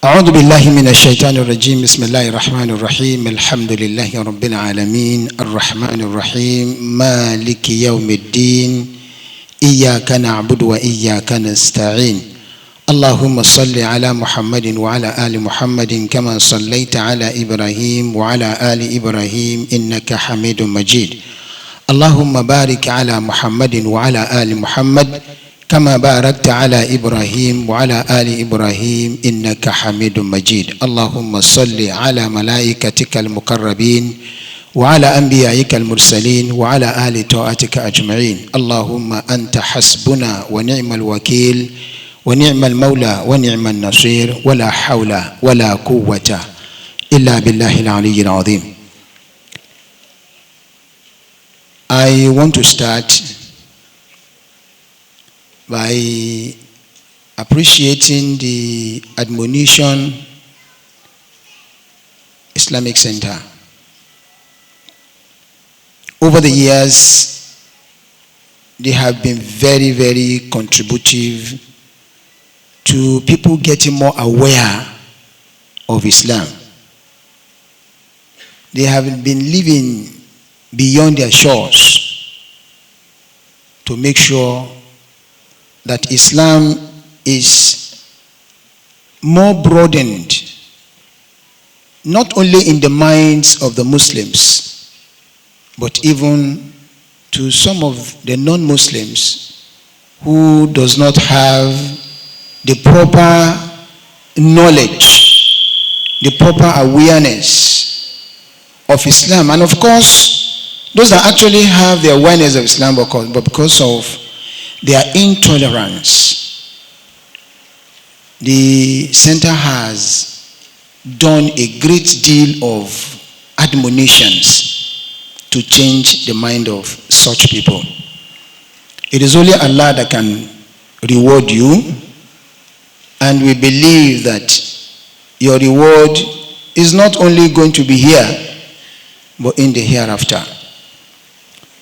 أعوذ بالله من الشيطان الرجيم. بسم الله الرحمن الرحيم. الحمد لله رب العالمين الرحمن الرحيم مالك يوم الدين إياك نعبد وإياك نستعين. اللهم صل على محمد وعلى آل محمد كما صليت على إبراهيم وعلى آل إبراهيم إنك حميد مجيد. اللهم بارك على محمد وعلى آل محمد كما باركت على إبراهيم وعلى آل إبراهيم إنك حميد مجيد. اللهم صل على ملائكتك المقربين وعلى أنبيائك المرسلين وعلى آل طاعتك أجمعين. اللهم أنت حسبنا ونعم الوكيل ونعم المولى ونعم النصير ولا حول ولا قوة إلا بالله العلي العظيم. I want to start by appreciating the admonition Islamic Center. Over the years, they have been very, very contributive to people getting more aware of Islam. They have been living beyond their shores to make sure that Islam is more broadened, not only in the minds of the Muslims, but even to some of the non-Muslims who does not have the proper knowledge, the proper awareness of Islam. And of course, those that actually have the awareness of Islam, but because of their intolerance, the center has done a great deal of admonitions to change the mind of such people. It is only Allah that can reward you, and we believe that your reward is not only going to be here, but in the hereafter.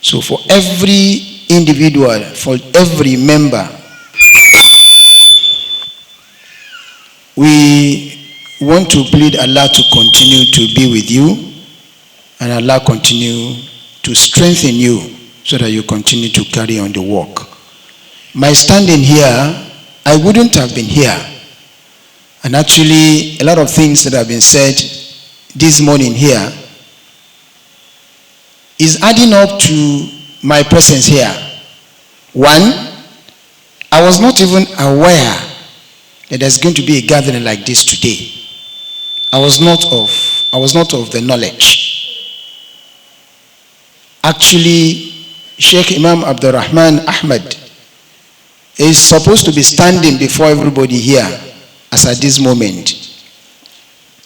So for every individual, for every member, we want to plead Allah to continue to be with you, and Allah continue to strengthen you so that you continue to carry on the work. My standing here, I wouldn't have been here. And actually, a lot of things that have been said this morning here is adding up to my presence here. One, I was not even aware that there's going to be a gathering like this today. I was not of the knowledge. Actually, Sheikh Imam Abdurrahman Ahmad is supposed to be standing before everybody here as at this moment.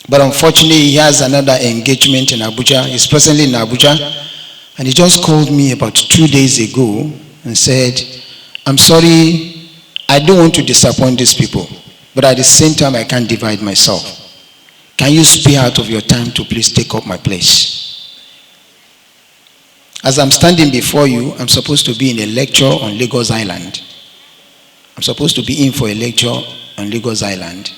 But unfortunately, he has another engagement in Abuja. He's presently in Abuja. And he just called me about 2 days ago and said, I'm sorry, I don't want to disappoint these people, but at the same time, I can't divide myself. Can you spare out of your time to please take up my place? As I'm standing before you, I'm supposed to be in a lecture on Lagos Island. I'm supposed to be in for a lecture on Lagos Island.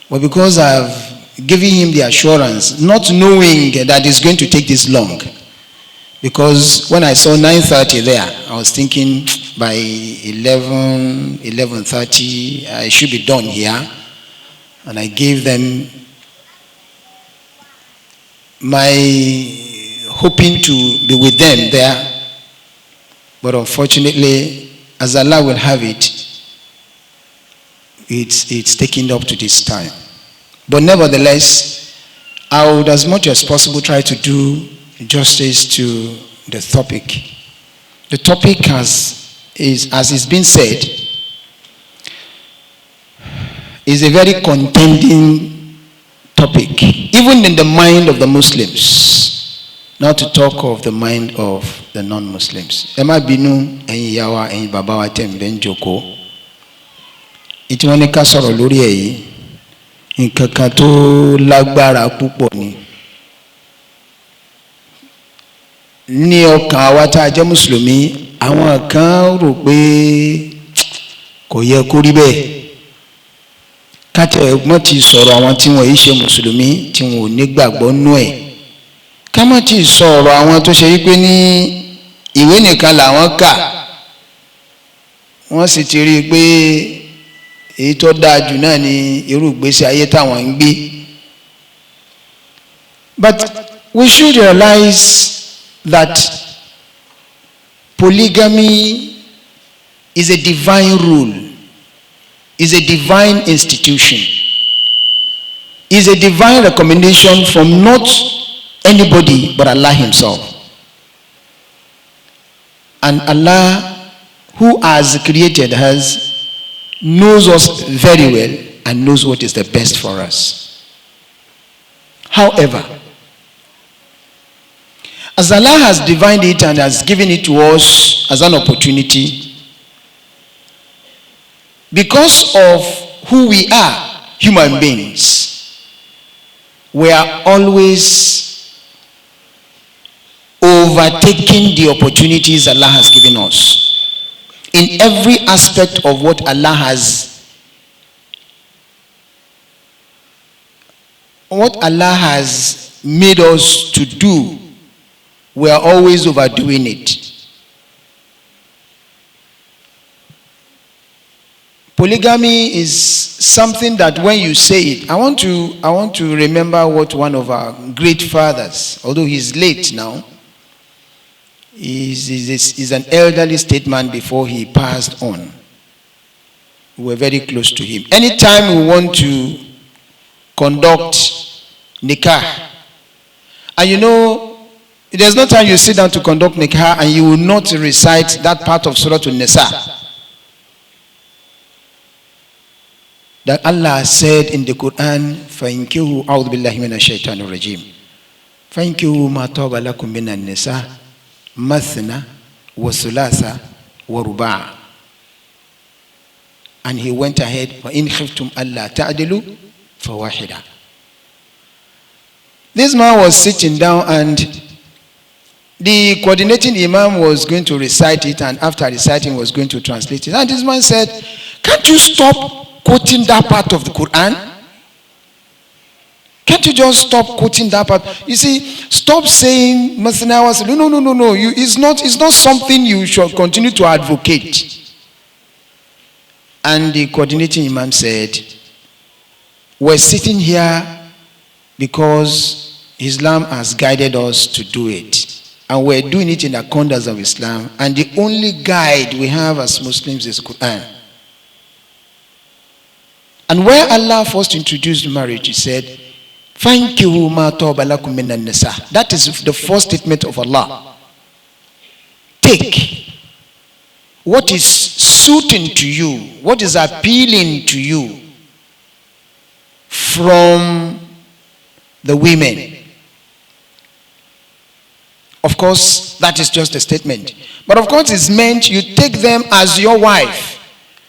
But because I've given him the assurance, not knowing that it's going to take this long, because when I saw 9:30 there, I was thinking by 11:30, I should be done here. And I gave them my hoping to be with them there. But unfortunately, as Allah will have it, it's taken up to this time. But nevertheless, I would as much as possible try to do justice to the topic. The topic, as it's been said, is a very contending topic, even in the mind of the Muslims, not to talk of the mind of the non-Muslims. Ìtí wọ́n ní ká sọ̀rọ̀ lórí ẹ̀ yìí nǹkan kan tó lágbára púpọ̀ ni. Ní ọkàn àwa tá a jẹ́ mùsùlùmí, àwọn kan rò pé kò yẹ kó rí bẹ́ẹ̀. Káti ẹ̀gbọ́n ti sọ̀rọ̀ àwọn tí wọ́n yìí ṣe mùsùlùmí tí wọn ò ní gbàgbọ́ nú ẹ̀. Ká má ti sọ̀rọ̀ àwọn tó ṣe wípé ní ìwé nìkan làwọn kà, wọ́n sì ti rí i pé èyí tó dáa jù náà ni irú ìgbésí ayé táwọn ń gbé. But we should realize that polygamy is a divine rule, is a divine institution, is a divine recommendation from not anybody but Allah Himself. And Allah, who has created us, knows us very well and knows what is the best for us. However, as Allah has divined it and has given it to us as an opportunity, because of who we are, human beings, we are always overtaking the opportunities Allah has given us. In every aspect of what Allah has made us to do, we are always overdoing it. Polygamy is something that when you say it, I want to remember what one of our great fathers, although he's late now, is an elderly statesman before he passed on. We were very close to him. Anytime we want to conduct nikah, and you know, there's no time you sit down to conduct nikah and you will not recite that part of Surah An-Nisa that Allah said in the Quran, فَإِنْكِهُ أَعُوذُ بِاللَّهِ مِنَ الشَّيْطَانِ الرَّجِيمِ فَإِنْكِهُ مَا طَابَ لَكُم مِنَ النِّسَاءِ مثنى وثلاثة ورباع. And he went ahead, وَإِنْ خِفْتُمْ أَلَّا تَعْدِلُوا فَوَاحِدًا. This man was sitting down and the coordinating Imam was going to recite it, and after reciting was going to translate it. And this man said, can't you stop quoting that part of the Quran? Can't you just stop quoting that part? You see, stop saying Masana was no. It's not something you should continue to advocate. And the coordinating Imam said, we're sitting here because Islam has guided us to do it. And we're doing it in the accordance of Islam. And the only guide we have as Muslims is Quran. And where Allah first introduced marriage, He said, فَانْكِهُ مَا طَابَ لَكُم مِنَ النِّسَاءِ. That is the first statement of Allah. Take what is suiting to you, what is appealing to you from the women. Of course, that is just a statement. But of course, it's meant you take them as your wife.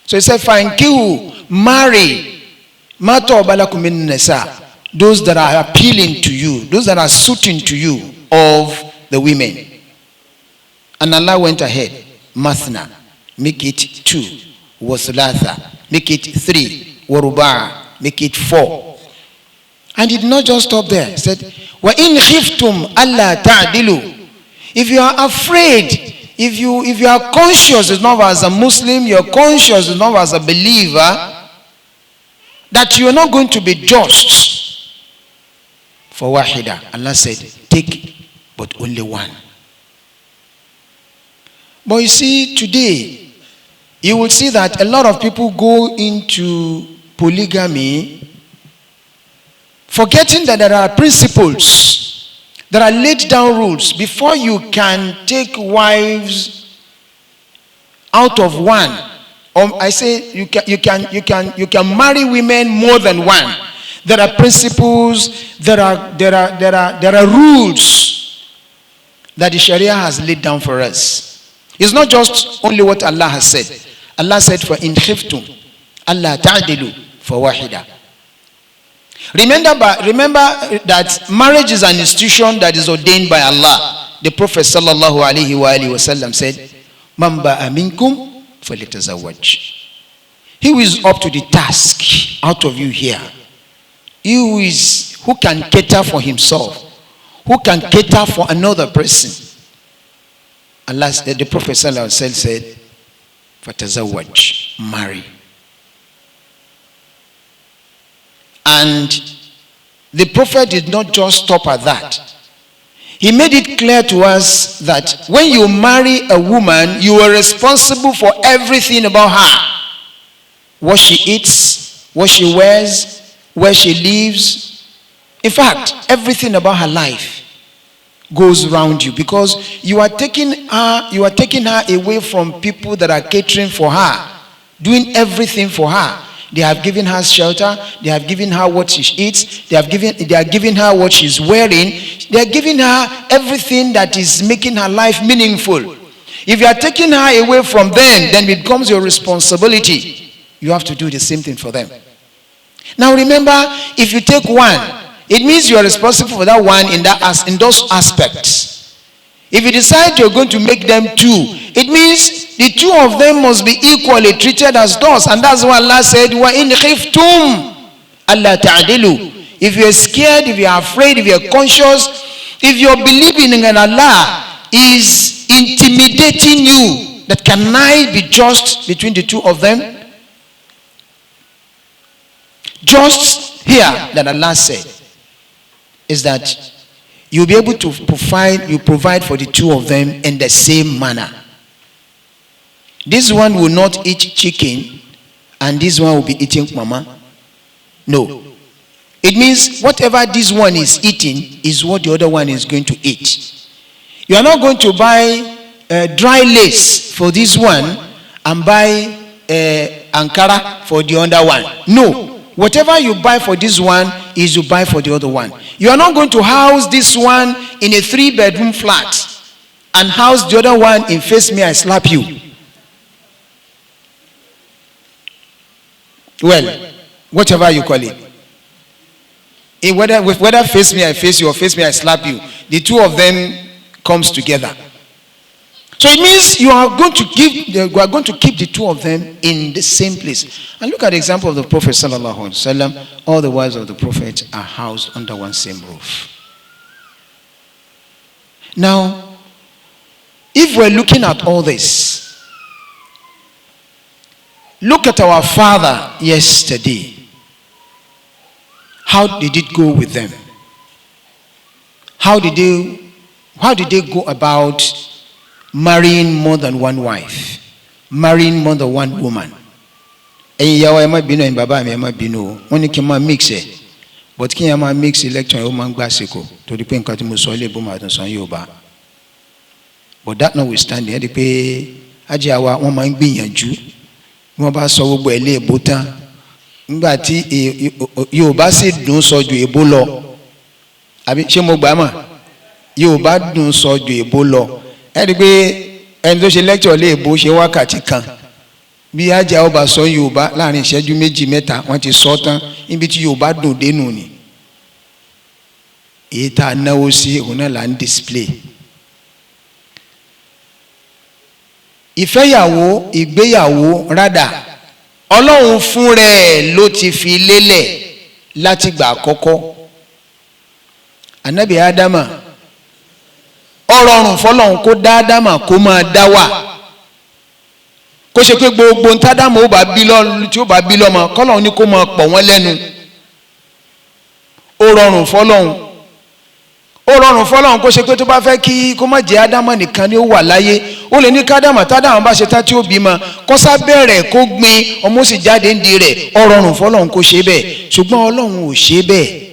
So He said, فَانْكِهُ, marry مَا طَابَ لَكُم مِنَ النِّسَاءِ, those that are appealing to you, those that are suiting to you of the women. And Allah went ahead, Mathna, make it 2, Wasulatha, make it 3, Waruba, make it 4. And He did not just stop there. He said, Wa in khiftum alla ta'dilu. If you are afraid, if you are conscious enough as a Muslim, you're conscious enough as a believer that you are not going to be just, for wahida, Allah said, take but only one. But you see, today, you will see that a lot of people go into polygamy forgetting that there are principles, there are laid down rules. Before you can take wives out of one, or I say you can marry women more than one. There are principles, there are rules that the Sharia has laid down for us. It's not just only what Allah has said. Allah said, for in khiftum Allah ta'dilu fawahida. Remember that marriage is an institution that is ordained by Allah. The Prophet sallallahu alaihi wasallam said, "Man ba'a minkum falyatazawwaj." He who is up to the task out of you here, who can cater for himself, who can cater for another person. Allah, the Prophet sallallahu alaihi wasallam said, "Fatazawwaj, marry." And the Prophet did not just stop at that. He made it clear to us that when you marry a woman, you are responsible for everything about her. What she eats, what she wears, where she lives. In fact, everything about her life goes around you, because you are taking her away from people that are catering for her, doing everything for her. They have given her shelter, they have given her what she eats, they are giving her what she's wearing, they are giving her everything that is making her life meaningful. If you are taking her away from them, then it becomes your responsibility. You have to do the same thing for them. Now remember, if you take one, it means you are responsible for that one in those aspects. If you decide you're going to make them two, it means the two of them must be equally treated as those. And that's why Allah said, "Wa in khiftum alla ta'dilu." If you're scared, if you're afraid, if you're conscious, if you're believing in Allah is intimidating you, that can I be just between the two of them? Just here that Allah said is that you'll be able to provide for the two of them in the same manner. This one will not eat chicken and this one will be eating mama. No. It means whatever this one is eating is what the other one is going to eat. You are not going to buy dry lace for this one and buy Ankara for the other one. No. Whatever you buy for this one is you buy for the other one. You are not going to house this one in a 3-bedroom flat and house the other one in face me I slap you. Well, whatever you call it. Whether face me I face you or face me I slap you, the two of them comes together. So it means you are going to keep the two of them in the same place. And look at the example of the Prophet sallallahu alaihi wasallam. All the wives of the Prophet are housed under one same roof. Now, if we're looking at all this, look at our father yesterday. How did it go with them? How did they go about marrying more than one wife, marrying more than one woman? And yawa ema bino en baba mi ema bino wọ́n ní kí ma mix e, but kí ma mix election o ma ngba seko to di pé nǹkan tí mo sọ le bo ma tún sọ Yorùbá. But that notwithstanding, e di pé aje àwa wọ́n ma gbìyànjú wọ́n bá sọ gbogbo ele ebo tán nígbà tí Yorùbá sì dùn sọ ju ebo lọ. Àbí ṣé mo gbà mọ̀? Yorùbá dùn sọ ju ebo lọ. Ẹni pé ẹni tó ṣe lecture lé èbó ṣe wákàtí kan, bí ajá ọba sọ Yorùbá láàrin ìṣẹ́jú 2-3 wọ́n ti sọ tán níbi tí Yorùbá dùn dénú ni. Èyí tá a náwó sí òun náà là ń display. Ìfẹ́yàwó, ìgbéyàwó rádà Ọlọ́run fún rẹ̀ ló ti fi lélẹ̀ láti gbà àkọ́kọ́. Ànábì Ádámà ọrọ̀rùn fọ́lọ́run kó dá Ádámà kó máa dá wà, kó ṣe pé gbogbo ntádàmà ó bá bí lọ́mọ kọ́lọ́run ní kó máa pọ̀ wọ́n lẹ́nu. Ọrọ̀rùn fọ́lọ́run kó ṣe pé tó bá fẹ́ kí kó má jẹ́ Ádámà nìkan ni ó wà láyé, ó lè ní kádàmà tádàmà bá ṣe tá tí ó bímọ kó sá bẹ̀rẹ̀ kó gbin ọmọ sì jáde ń di rẹ̀. Ọrọ̀rùn fọ́lọ́run kó ṣe bẹ́ẹ̀, ṣùgbọ́n Ọlọ́run ò ṣe bẹ́ẹ̀.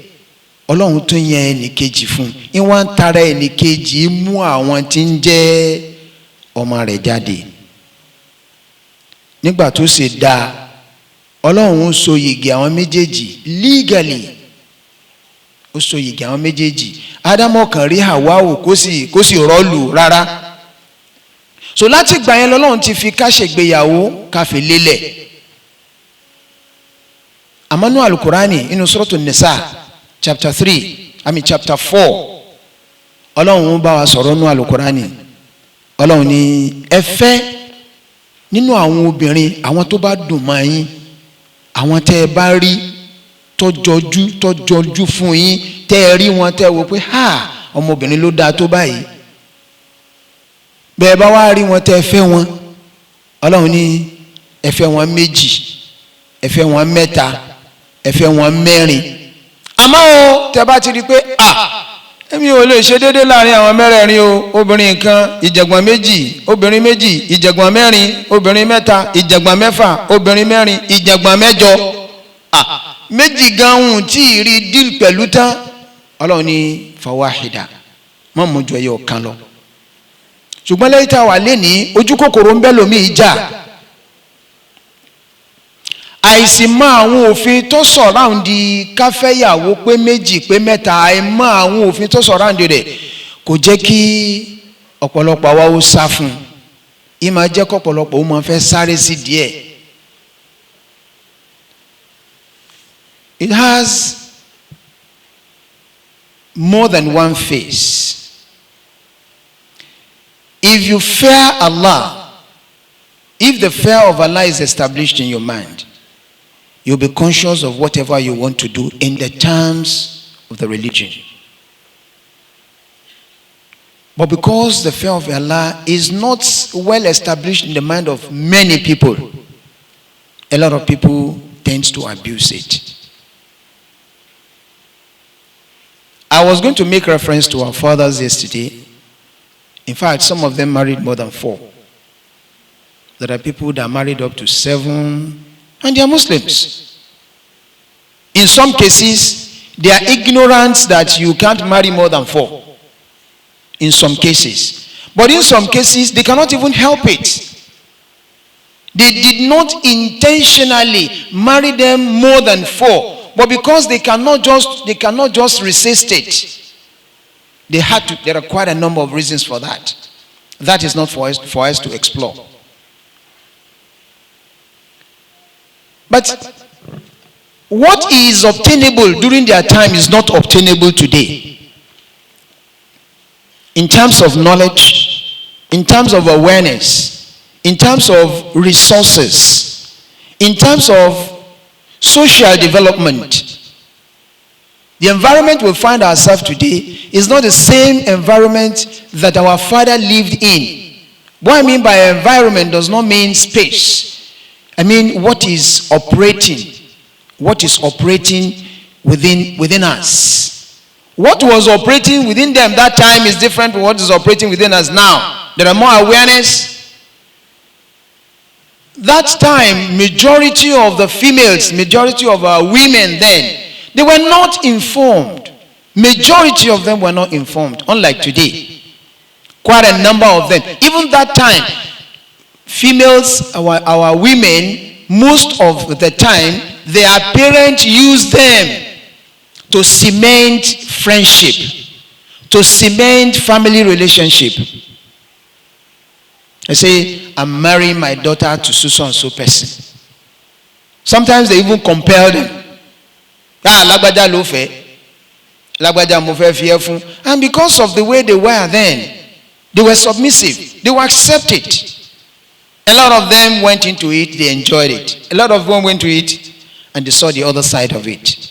Ọlọ́run tún yan ẹnìkejì fún, ìwọ́n ń tara ẹnìkejì mú àwọn tí ń jẹ́ ọmọ rẹ̀ jáde. Nígbà tó ṣe dáa, Ọlọ́run so yìgì àwọn méjèèjì legally, ó so yìgì àwọn méjèèjì. Ádámọ̀ kan rí Háwáwò kó sì rọ́ọ̀lù rárá. So láti gbà yẹn lọ́lọ́run ti fi ká ṣègbéyàwó ká fi lélẹ̀. Amanu al-Qurani inu Suratu Nisa chapter 4. Ọlọ́run bá wa sọ̀rọ̀ nínú al-Qurani. Ọlọ́run ní ẹ fẹ́ nínú àwọn obìnrin àwọn tó bá dùn mọ́ yín, àwọn tẹ́ ẹ bá rí tọ́jọ́jú fún yín, tẹ́ ẹ rí wọn tẹ́ ẹ wò pé ọmọbìnrin ló dáa tó báyìí. Bẹ́ẹ̀ bá wá rí wọn tẹ́ ẹ fẹ́ wọn, Ọlọ́run ní ẹ fẹ́ wọn 2, ẹ fẹ́ wọn 3, ẹ fẹ́ wọn 4. Àmọ́ o tẹ́ bá ti rí pé èmi ò lè ṣe déédéé láàrin àwọn mẹ́rẹ̀ẹ̀rin o, obìnrin kan ìjẹ̀gbọ́n 2, obìnrin 2 ìjẹ̀gbọ́n 4, obìnrin 3 ìjẹ̀gbọ́n 6, obìnrin 4 ìjẹ̀gbọ́n 8. Méjì gan-an tí ì rí díl pẹ̀lú tán, Ọlọ́run ní fawahida, mọ́ mú ju ẹyọ kan lọ. Ṣùgbọ́n lẹ́yìn tá a wà lénìí ojú kòkòrò ń bẹ lómi ìjà. Àìsí mọ àwọn òfin tó sọ̀ráǹdì káfẹ́yàwó pé 2 pé 3, àìmọ̀ àwọn òfin tó sọ̀ráǹdì rẹ̀ kò jẹ́ kí ọ̀pọ̀lọpọ̀ àwa ó sá fún un. Ìmọ̀ jẹ́ kọ́pọ̀lọpọ̀ ó máa fẹ́ sáré sí díẹ̀. It has more than one face. If you fear Allah, if the fear of Allah is established in your mind, you'll be conscious of whatever you want to do in the terms of the religion. But because the fear of Allah is not well established in the mind of many people, a lot of people tend to abuse it. I was going to make reference to our fathers yesterday. In fact, some of them married more than 4. There are people that are married up to 7, and they are Muslims. In some cases, they are ignorant that you can't marry more than 4. In some cases. But in some cases, they cannot even help it. They did not intentionally marry them more than 4. But because they cannot just resist it, there are quite a number of reasons for that. That is not for us to explore. But what is obtainable during their time is not obtainable today. In terms of knowledge, in terms of awareness, in terms of resources, in terms of social development, the environment we find ourselves today is not the same environment that our father lived in. What I mean by environment does not mean space. I mean what is operating within us. What was operating within them that time is different from what is operating within us now. There are more awareness. That time, majority of the females, majority of our women then, they were not informed. Majority of them were not informed, unlike today. Quite a number of them. Even that time, females, our women, most of the time, their parents used them to cement friendship, to cement family relationship. I say, I'm marrying my daughter to so and so person. Sometimes they even compel them. Lagbaja lo fe. Lagbaja mo fe fi e fun. And because of the way they were then, they were submissive. They were accepted. A lot of them went into it, they enjoyed it. A lot of them went to it and they saw the other side of it.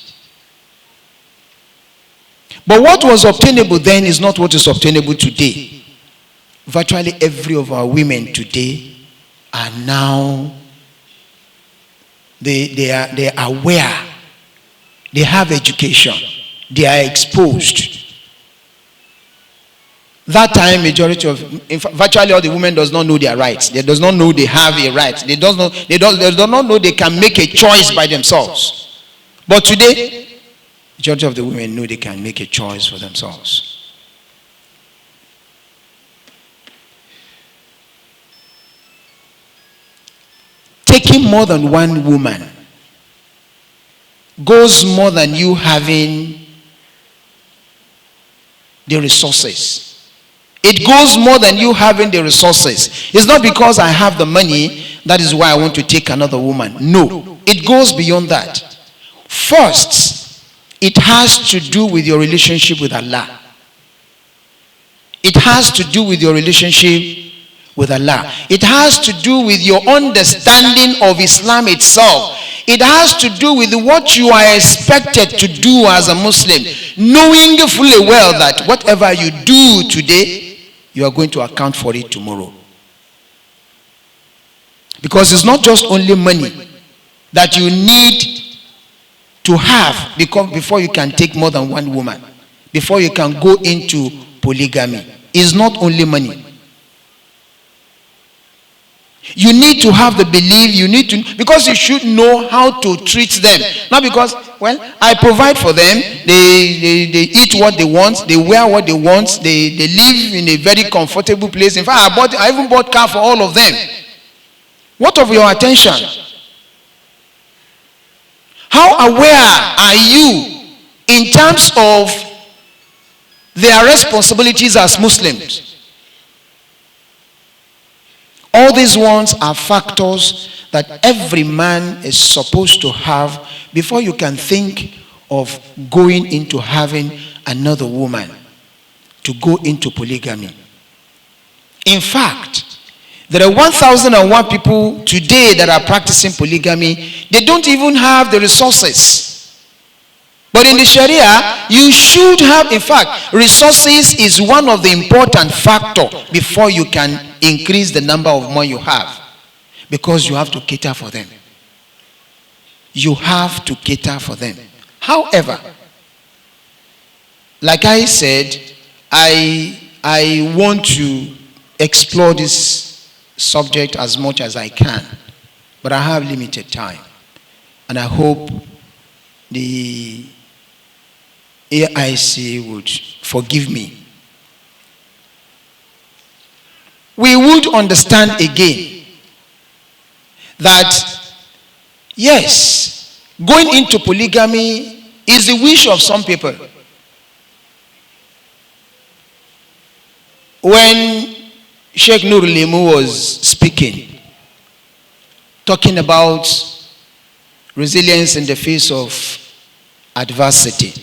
But what was obtainable then is not what is obtainable today. Virtually every of our women today are now, they are aware, they have education, they are exposed. That time, virtually all the women does not know their rights. They does not know they have a right. They do not know they can make a choice by themselves. But today, majority of the women know they can make a choice for themselves. Taking more than one woman goes more than you having the resources. It goes more than you having the resources. It's not because I have the money, that is why I want to take another woman. No, it goes beyond that. First, it has to do with your relationship with Allah. It has to do with your relationship with Allah. It has to do with your understanding of Islam itself. It has to do with what you are expected to do as a Muslim, knowing fully well that whatever you do today, you are going to account for it tomorrow. Because it's not just only money that you need to have before you can take more than one woman, before you can go into polygamy. It's not only money. You need to have the belief, because you should know how to treat them. Not because, well, I provide for them, they eat what they want, they wear what they want, they live in a very comfortable place. In fact, I even bought car for all of them. What of your attention? How aware are you in terms of their responsibilities as Muslims? All these ones are factors that every man is supposed to have before you can think of going into having another woman, to go into polygamy. In fact, there are 1,001 people today that are practicing polygamy. They don't even have the resources. But in the Sharia, you should have, in fact, resources is one of the important factors before you can increase the number of more you have. Because you have to cater for them. You have to cater for them. However, like I said, I want to explore this subject as much as I can. But I have limited time. And I hope the AIC would forgive me. We would understand again that yes, going into polygamy is the wish of some people. When Sheikh Nur Limu was speaking, talking about resilience in the face of adversity,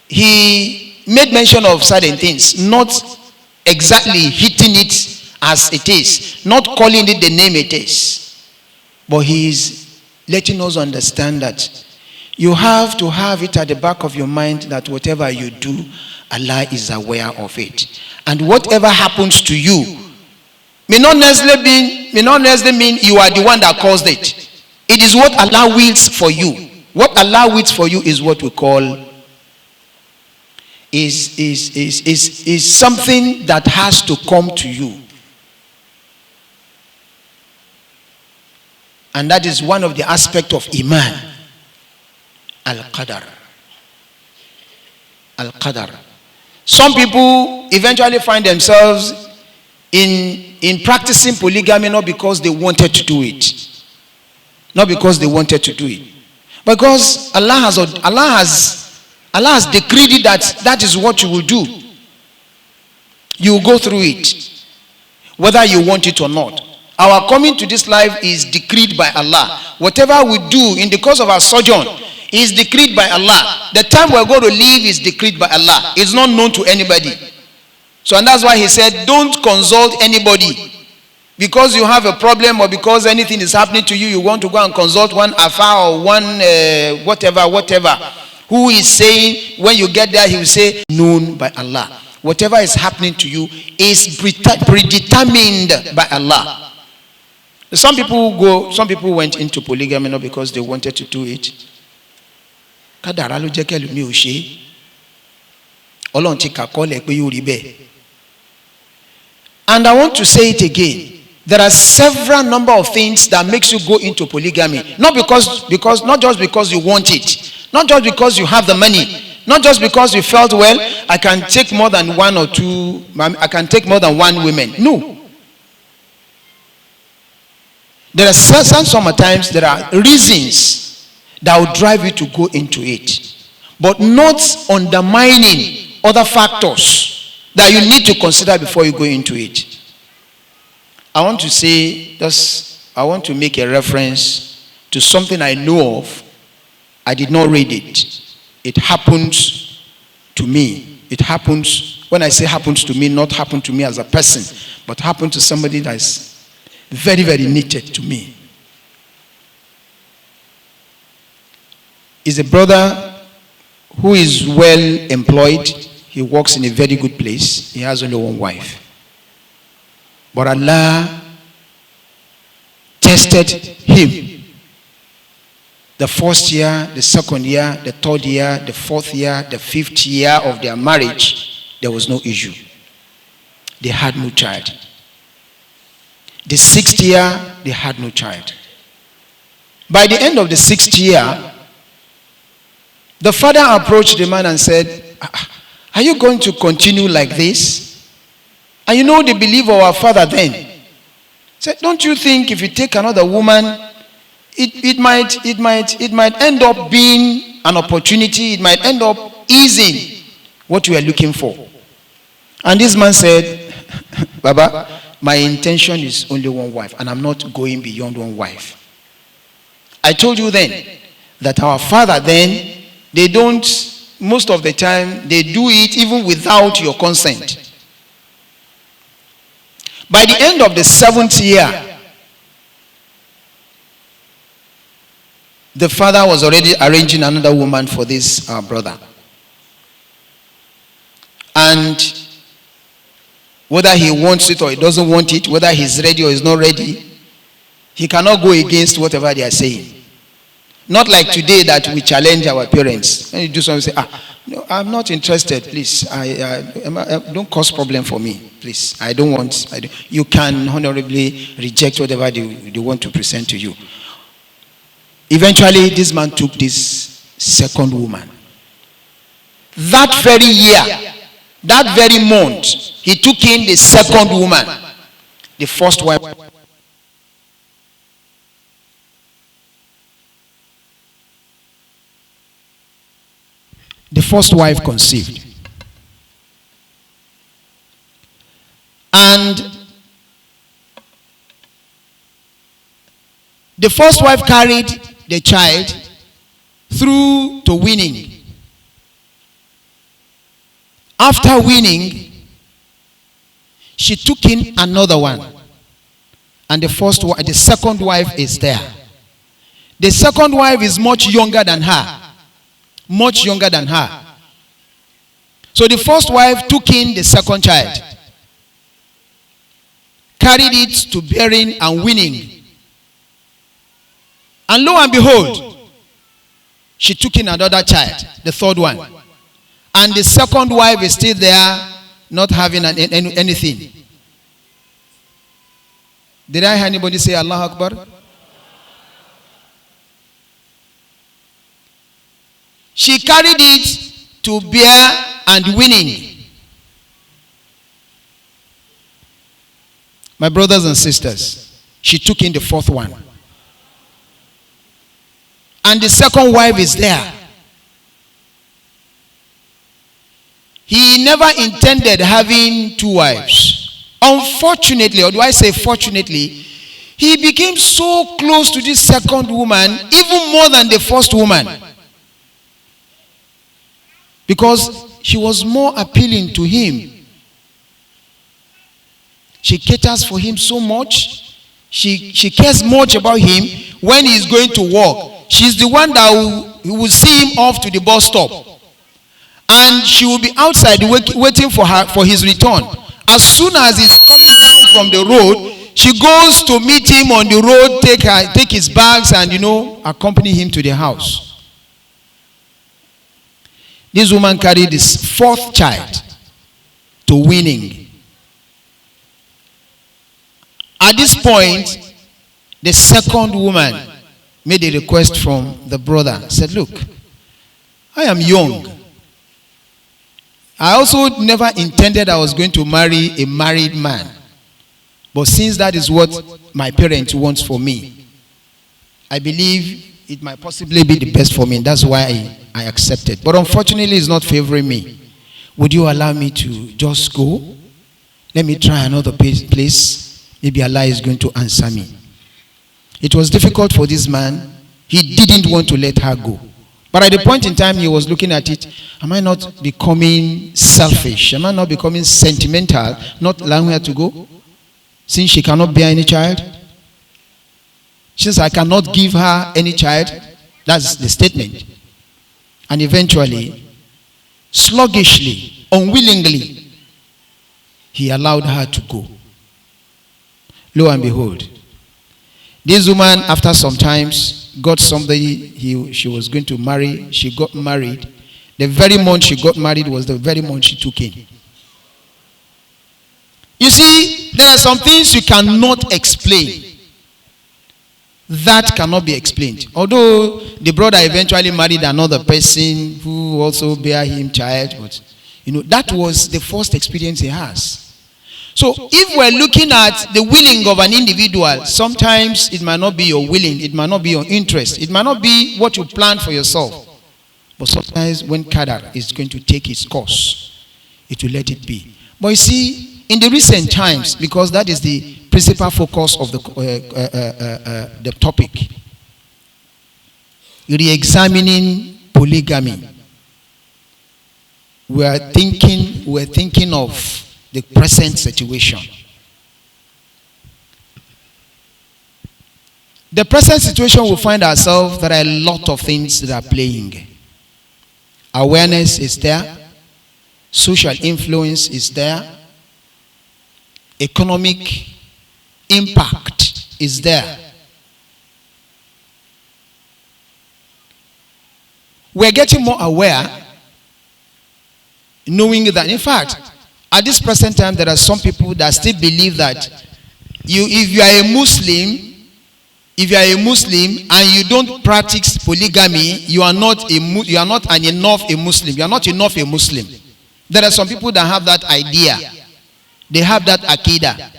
he made mention of certain things, not exactly hitting it as it is, not calling it the name it is, but he is letting us understand that you have to have it at the back of your mind that whatever you do, Allah is aware of it. And whatever happens to you may not necessarily mean you are the one that caused it. It is what Allah wills for you. What Allah wills for you is what we call is something that has to come to you. And that is one of the aspects of Iman. Al-Qadar. Al-Qadar. Some people eventually find themselves in practicing polygamy not because they wanted to do it. Not because they wanted to do it. Because Allah has decreed it that is what you will do. You will go through it, whether you want it or not. Our coming to this life is decreed by Allah. Whatever we do in the course of our sojourn is decreed by Allah. The time we're going to live is decreed by Allah. It's not known to anybody. So, and that's why he said, don't consult anybody. Because you have a problem or because anything is happening to you, you want to go and consult one Afa or one whatever. Who is saying, when you get there, he will say, known by Allah. Whatever is happening to you is predetermined by Allah. Some people went into polygamy not because they wanted to do it. And I want to say it again. There are several number of things that makes you go into polygamy. Not just because you want it. Not just because you have the money. Not just because you felt, well, I can take more than one or two, I can take more than one woman. No. There are sometimes there are reasons that will drive you to go into it. But not undermining other factors that you need to consider before you go into it. I want to make a reference to something I know of. I did not read it. It happens to me. It happens, when I say happens to me, not happen to me as a person, but happen to somebody that is very, very knitted to me. Is a brother who is well employed. He works in a very good place. He has only one wife. But Allah tested him. The first year, the second year, the third year, the fourth year, the fifth year of their marriage, there was no issue. They had no child. The sixth year, they had no child. By the end of the sixth year, the father approached the man and said, are you going to continue like this? And you know the belief of our father then. He said, don't you think if you take another woman, it might end up being an opportunity, it might end up easing what you are looking for. And this man said, Baba, my intention is only one wife, and I'm not going beyond one wife. I told you then that our father then, they don't, most of the time, they do it even without your consent. By the end of the seventh year, the father was already arranging another woman for this brother. And whether he wants it or he doesn't want it, whether he's ready or he's not ready, he cannot go against whatever they are saying. Not like today that we challenge our parents. When you do something, say, no, I'm not interested, please. Don't cause problem for me, please. I don't want. You can honorably reject whatever they want to present to you. Eventually, this man took this second woman. That very year, that very month, he took in the second woman. The first wife. The first wife conceived. And the first wife carried the child through to winning. After winning, she took in another one. And the second wife is there. The second wife is much younger than her. Much younger than her. So the first wife took in the second child, carried it to bearing and winning. And lo and behold, she took in another child, the third one. And the second wife is still there, not having anything. Did I hear anybody say Allah Akbar? She carried it to bear and winning. My brothers and sisters, she took in the fourth one. And the second wife is there. He never intended having two wives. Unfortunately, or do I say fortunately, he became so close to this second woman, even more than the first woman. Because she was more appealing to him. She caters for him so much. She cares much about him when he is going to work. She's the one that will see him off to the bus stop. And she will be outside waiting for his return. As soon as he's coming down from the road, she goes to meet him on the road, take his bags and, accompany him to the house. This woman carried this fourth child to winning. At this point, the second woman made a request from the brother. Said, look, I am young. I also never intended I was going to marry a married man. But since that is what my parents want for me, I believe it might possibly be the best for me. That's why I accepted. But unfortunately, it's not favoring me. Would you allow me to just go? Let me try another place. Maybe Allah is going to answer me. It was difficult for this man He didn't want to let her go. But at the point in time he was looking at it, am I not becoming selfish? Am I not becoming sentimental, not allowing her to go? Since she cannot bear any child? Since I cannot give her any child? That's the statement. And eventually, sluggishly, unwillingly, he allowed her to go. Lo and behold, this woman, after some times, got somebody she was going to marry. She got married. The very month she got married was the very month she took in. You see, there are some things you cannot explain. That cannot be explained. Although the brother eventually married another person who also bare him child, but that was the first experience he has. So if we're looking at the willing of an individual, sometimes it might not be your willing, it might not be your interest, it might not be what you plan for yourself. But sometimes when Qadar is going to take its course, it will let it be. But you see, in the recent times, because that is the principal focus of the topic, re-examining polygamy, we're thinking of the present situation. The present situation, we find ourselves, there are a lot of things that are playing. Awareness is there. Social influence is there. Economic impact is there. We're getting more aware, knowing that, in fact, at this present time, there are some people that still believe that if you are a Muslim and you don't practice polygamy, you are not enough a Muslim. There are some people that have that idea. They have that akida.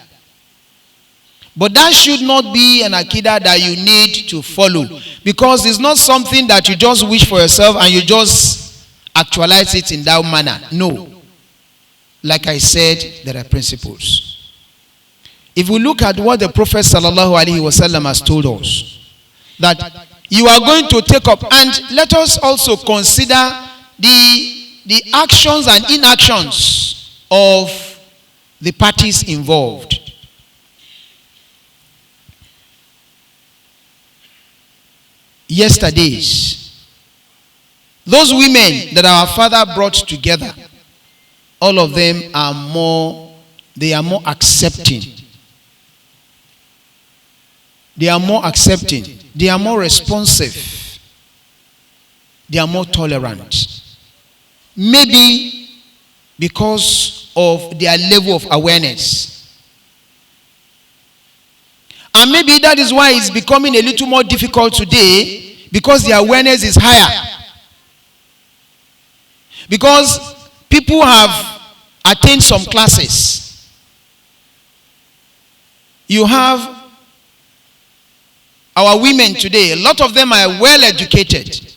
But that should not be an akida that you need to follow, because it's not something that you just wish for yourself and you just actualize it in that manner. No. Like I said, there are principles. If we look at what the Prophet ﷺ has told us, that you are going to take up, and let us also consider the actions and inactions of the parties involved. Yesterdays, those women that our father brought together, all of them are more accepting. They are more accepting. They are more responsive. They are more tolerant. Maybe because of their level of awareness. And maybe that is why it's becoming a little more difficult today, because the awareness is higher. Because people have attained some classes. You have our women today, a lot of them are well educated.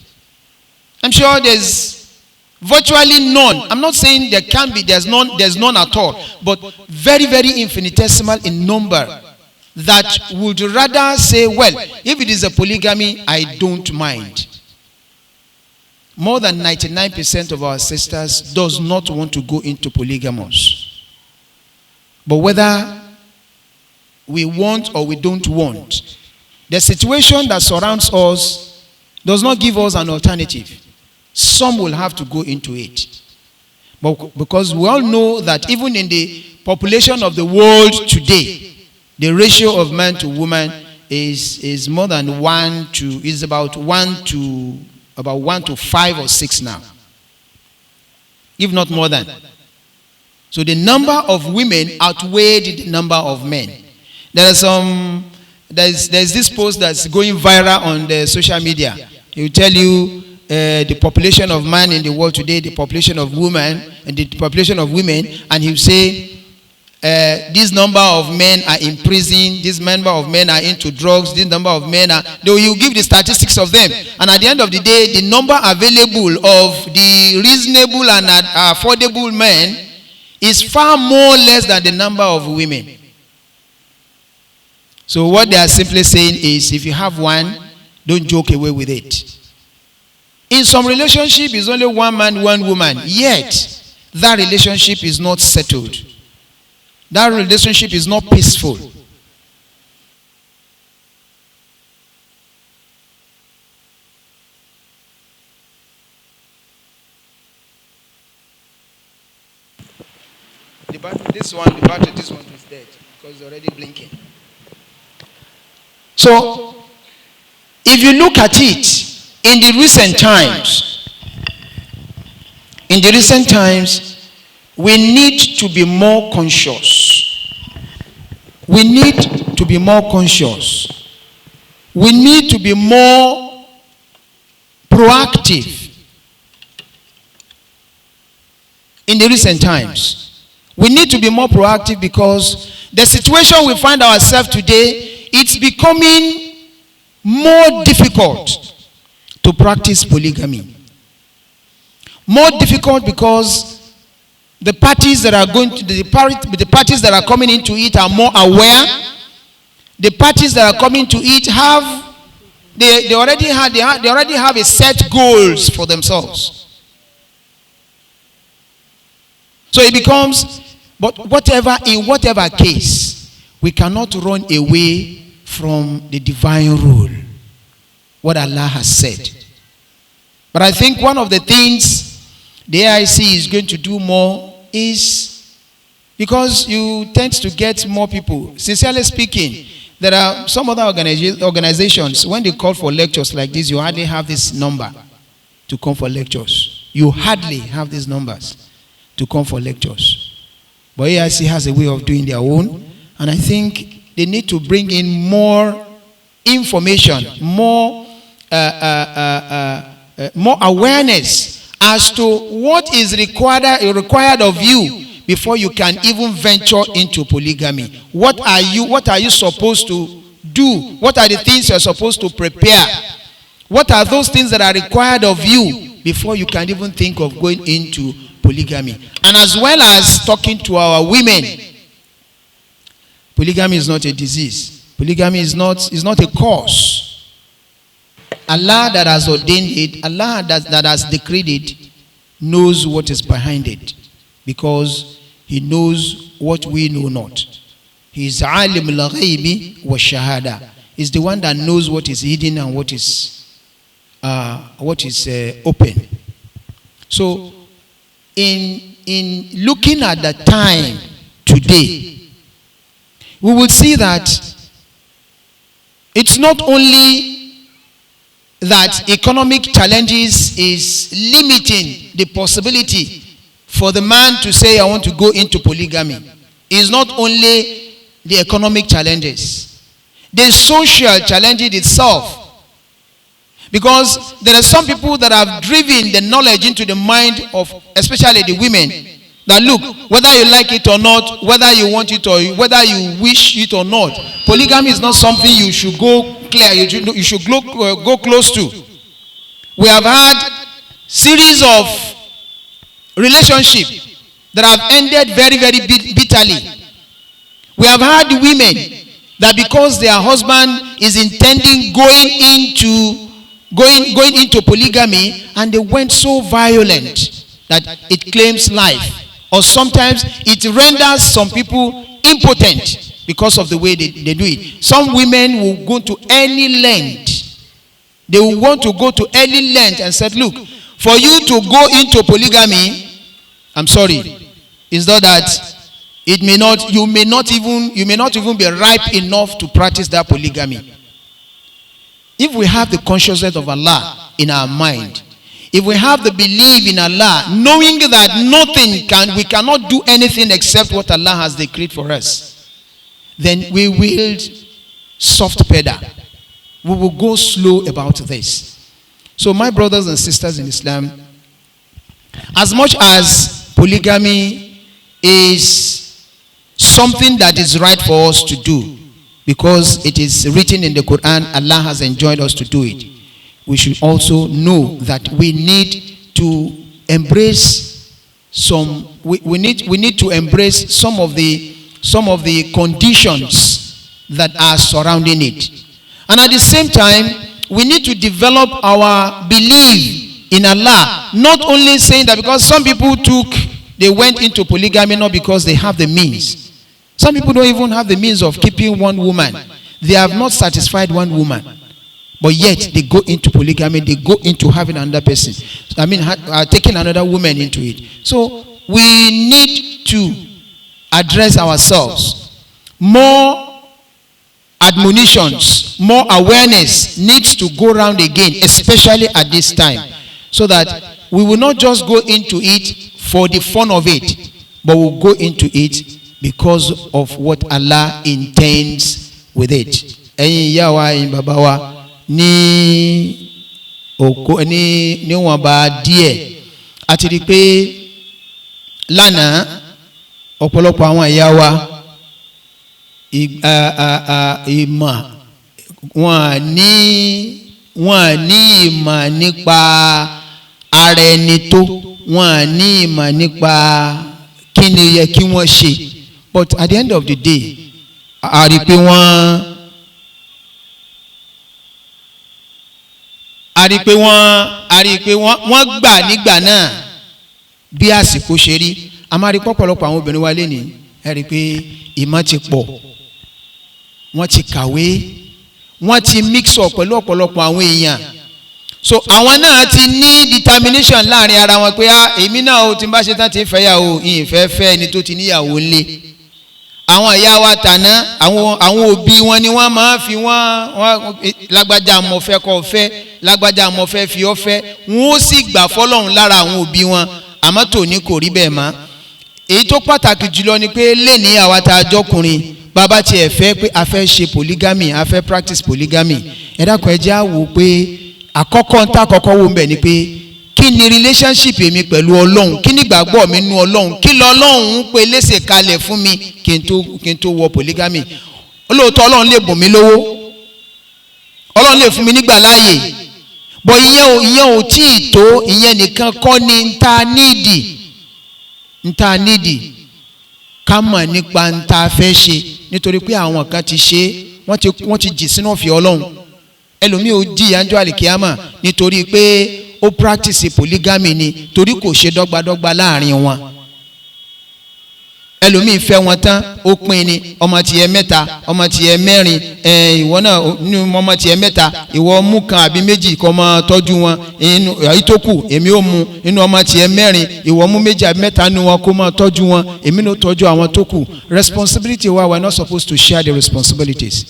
I'm sure there's virtually none. I'm not saying there can be, there's none at all, but very, very infinitesimal in number that would rather say, well, if it is a polygamy, I don't mind. More than 99% of our sisters does not want to go into polygamous. But whether we want or we don't want, the situation that surrounds us does not give us an alternative. Some will have to go into it. But because we all know that even in the population of the world today, the ratio of man to woman is more than about 1 to 5 or 6 now, if not more than. So the number of women outweighed the number of men. There's this post that's going viral on the social media. It will tell you the population of man in the world today, the population of women, and the population of women, and he will say this number of men are in prison, this number of men are into drugs, this number of men are, though you give the statistics of them, and at the end of the day, the number available of the reasonable and affordable men is far more less than the number of women. So what they are simply saying is, if you have one, Don't joke away with it. In some relationship, it's only one man, one woman. Yet, that relationship is not settled. That relationship is not peaceful. This one is dead because it's already blinking. So, if you look at it, in the recent times, we need to be more conscious. We need to be more conscious. We need to be more proactive. In the recent times, we need to be more proactive because the situation we find ourselves today, it's becoming more difficult to practice polygamy. More difficult because the parties that are the parties that are coming into it are more aware. The parties that are coming to it they already have a set goals for themselves. So it becomes, but in whatever case, we cannot run away from the divine rule, what Allah has said. But I think one of the things the AIC is going to do more is, because you tend to get more people. Sincerely speaking, there are some other organizations, when they call for lectures like this, you hardly have this number to come for lectures. You hardly have these numbers to come for lectures. But AIC has a way of doing their own, and I think they need to bring in more information, more awareness as to what is required of you before you can even venture into polygamy. What are you supposed to do? What are the things you're supposed to prepare? What are those things that are required of you before you can even think of going into polygamy? And as well as talking to our women, polygamy is not a disease. Polygamy is not a cause. Allah that has ordained it, Allah that has decreed it, knows what is behind it, because He knows what we know not. He is alim al-ghaybi wa shahada. He's the one that knows what is hidden and what is open. So, in looking at the time today, we will see that it's not only that economic challenges is limiting the possibility for the man to say, I want to go into polygamy. It's not only the economic challenges, the social challenges itself. Because there are some people that have driven the knowledge into the mind of, especially the women, that look, whether you like it or not, whether you want it or whether you wish it or not, polygamy is not something you should go you should go close to. We have had series of relationships that have ended very, very bitterly. We have had women that because their husband is intending going into polygamy, and they went so violent that it claims life, or sometimes it renders some people impotent because of the way they do it. Some women will go to any length. They will want to go to any length and said, look, for you to go into polygamy, I'm sorry, it's not that you may not even be ripe enough to practice that polygamy. If we have the consciousness of Allah in our mind, if we have the belief in Allah, knowing that we cannot do anything except what Allah has decreed for us, then we will soft pedal. We will go slow about this. So my brothers and sisters in Islam, as much as polygamy is something that is right for us to do, because it is written in the Quran, Allah has enjoined us to do it, we should also know that we need to embrace we need to embrace some of the conditions that are surrounding it. And at the same time, we need to develop our belief in Allah. Not only saying that, because some people they went into polygamy not because they have the means. Some people don't even have the means of keeping one woman. They have not satisfied one woman. But yet they go into polygamy, they go into having another person. Taking another woman into it. So we need to address ourselves. More admonitions, more awareness needs to go around again, especially at this time, so that we will not just go into it for the fun of it, but we'll go into it because of what Allah intends with it. Ẹ̀yin ìyá wa, ẹ̀yin bàbá wa, ní wọ́n bá díẹ̀ àti rí pé lánàá ọ̀pọ̀lọpọ̀ àwọn ìyá wa ìmọ̀ wọ́n ní ìmọ̀ nípa ara ẹni tó, wọ́n ní ìmọ̀ nípa kí ni yẹ kí wọ́n ṣe. But at the end of the day, a rí pé wọ́n gbà nígbà náà bí àsìkò ṣe rí. A máa rí pọ̀pọ̀lọpọ̀ àwọn obìnrin wa lénìí, ẹ rí pé ìmọ̀ ti pọ̀, wọ́n ti kàwé, wọ́n ti mix up pẹ̀lú ọ̀pọ̀lọpọ̀ àwọn èèyàn. So àwọn náà ti ní determination láàrin ara wọn pé èmi náà o ti bá ṣe tán ti fẹ́yàwó, ìfẹ́ fẹ́ ẹni tó ti níyàwó ńlé. Àwọn ìyá wa tàná, àwọn òbí wọn ni wọ́n máa fi wọ́n lágbájá mo fẹ́ kó fẹ́, lágbájá mo fẹ́ fi ọ́ fẹ́, wọ́n ó sì gbà fọ́lọ́run lára àwọn òbí wọn. Àmọ́ tòní kò rí bẹ́ẹ̀ mọ́. Èyí tó pàtàkì jùlọ ni pé lẹ́ni àwa tá a jọkùnrin, bàbá tiẹ̀ fẹ́ pé a fẹ́ ṣe polygamy, a fẹ́ practice polygamy. Ẹ dákun ẹ jẹ́ á wò pé àkọ́kọ́ ń tá àkọ́kọ́ wò ń bẹ̀ ni pé kí ni relationship mi pẹ̀lú Ọlọ́run, kí ni ìgbàgbọ́ mi nínú Ọlọ́run, kí lọ́lọ́run ń pe léṣe kalẹ̀ fún mi kí n tó wọ polygamy. Olóòótọ́ Ọlọ́run lè bùn mí lówó, Ọlọ́run lè fún mi nígbà láàyè, bọ̀ ìyẹn ò tí ì tó. Ìyẹn nìkan kọ́ ni ń ta nídìí ká mọ̀ nípa ń ta fẹ́ ṣe, nítorí pé àwọn kan ti ṣe, wọ́n ti jì sínú ọ̀fìn Ọlọ́run. Ẹlòmíì ò jí ìyànjọ́ àlìkíyàmà nítorí pé ó practice polygamy ni, torí kò ṣe dọ́gbadọ́gba láàrin wọn. Ẹlòmíì fẹ́ wọn tán ó pín ni, ọmọ tiẹ̀ mẹ́ta, ọmọ tiẹ̀ mẹ́rin, ìwọ náà ní ọmọ tiẹ̀ mẹ́ta, ìwọ mú kan àbí méjì kó máa tọ́jú wọn, èyí tó kù èmi ó mú. Inú ọmọ tiẹ̀ mẹ́rin, ìwọ mú méjì àbí mẹ́ta nínú wọn kó máa tọ́jú wọn, èmi ló tọ́jú àwọn tó kù. Responsibility wa, we are not supposed to share the responsibilities.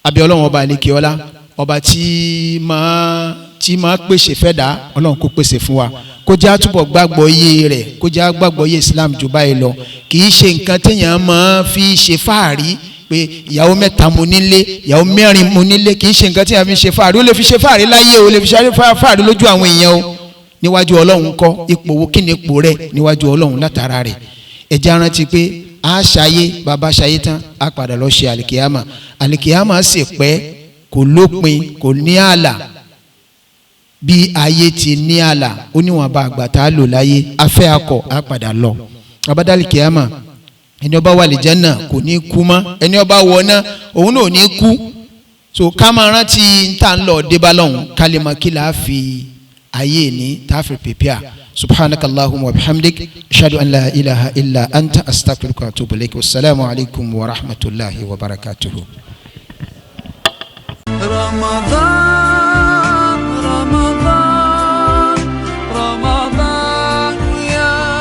Àbí Ọlọ́run ọba àlekè ọlá, ọba tí máa pèsè fẹ́ dá, Ọlọ́run kó pèsè fún wa, kó jẹ́ àtúbọ̀ gbàgbọ́ iye rẹ̀, kó jẹ́ àgbàgbọ́ iye Islam jù báyìí lọ. Kì í ṣe nǹkan téèyàn máa fi ṣe fáàrí pé ìyàwó mẹ́ta mo nílé, ìyàwó mẹ́rin mo nílé. Kì í ṣe nǹkan téèyàn fi ṣe fáàrí. Ó lè fi ṣe fáàrí láyé, ó lè fi ṣe fáàrí lójú àwọn èèyàn o. Níwájú Ọlọ́run kọ́ ipò wo, kí ni ipò rẹ̀ níwájú Ọlọ́run látara rẹ̀. Ẹ jẹ́ á rántí pé a ṣayé, bàbá ṣayé tán a padà lọ ṣe àlìkìyàmà. Àlìkìyàmà sì pẹ́, kò lópin, kò ní ààlà. Bí ayé ti ní ààlà, ó níwọ̀n bá àgbà tá a lò láyé, afẹ́ akọ̀ a padà lọ. Abádálì kìyàmà, ẹni ó bá wà lìjánà kò ní kú mọ́, ẹni ó bá wọná òun náà ò ní kú. So ká máa rántí tá ń lọ débá lọ́hùn, ká lè mọ kí là á fi ayé ní tá a fi pèpìà. Subhanakallahumma wa bihamdik, ashhadu an la ilaha illa anta, astaghfiruka wa atubu ilaik. Wassalamu alaikum wa rahmatullahi wa barakatuhu. Ramadan.